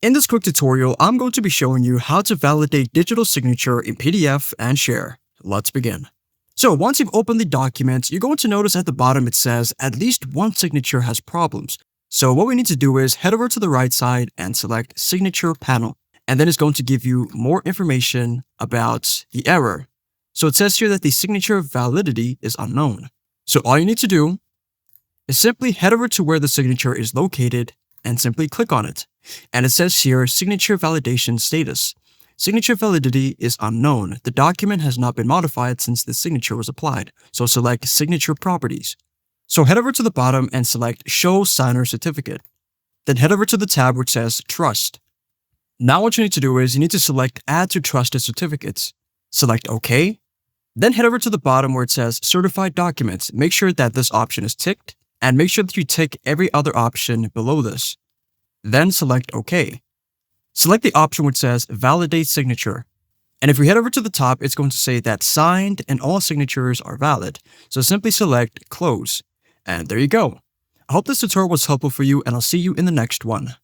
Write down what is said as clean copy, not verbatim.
In this quick tutorial, I'm going to be showing you how to validate digital signature in PDF and share. Let's begin. So once you've opened the document, you're going to notice at the bottom it says at least one signature has problems. So what we need to do is head over to the right side and select Signature Panel. And then it's going to give you more information about the error. So it says here that the signature validity is unknown. So all you need to do is simply head over to where the signature is located and simply click on it. And it says here, signature validation status. Signature validity is unknown. The document has not been modified since the signature was applied. So select signature properties. So head over to the bottom and select show signer certificate. Then head over to the tab which says trust. Now what you need to do is you need to select add to trusted certificates. Select OK. Then head over to the bottom where it says certified documents. Make sure that this option is ticked and make sure that you tick every other option below this. Then select OK. Select the option which says validate signature. And if we head over to the top, it's going to say that signed and all signatures are valid. So simply select close. And there you go. I hope this tutorial was helpful for you and I'll see you in the next one.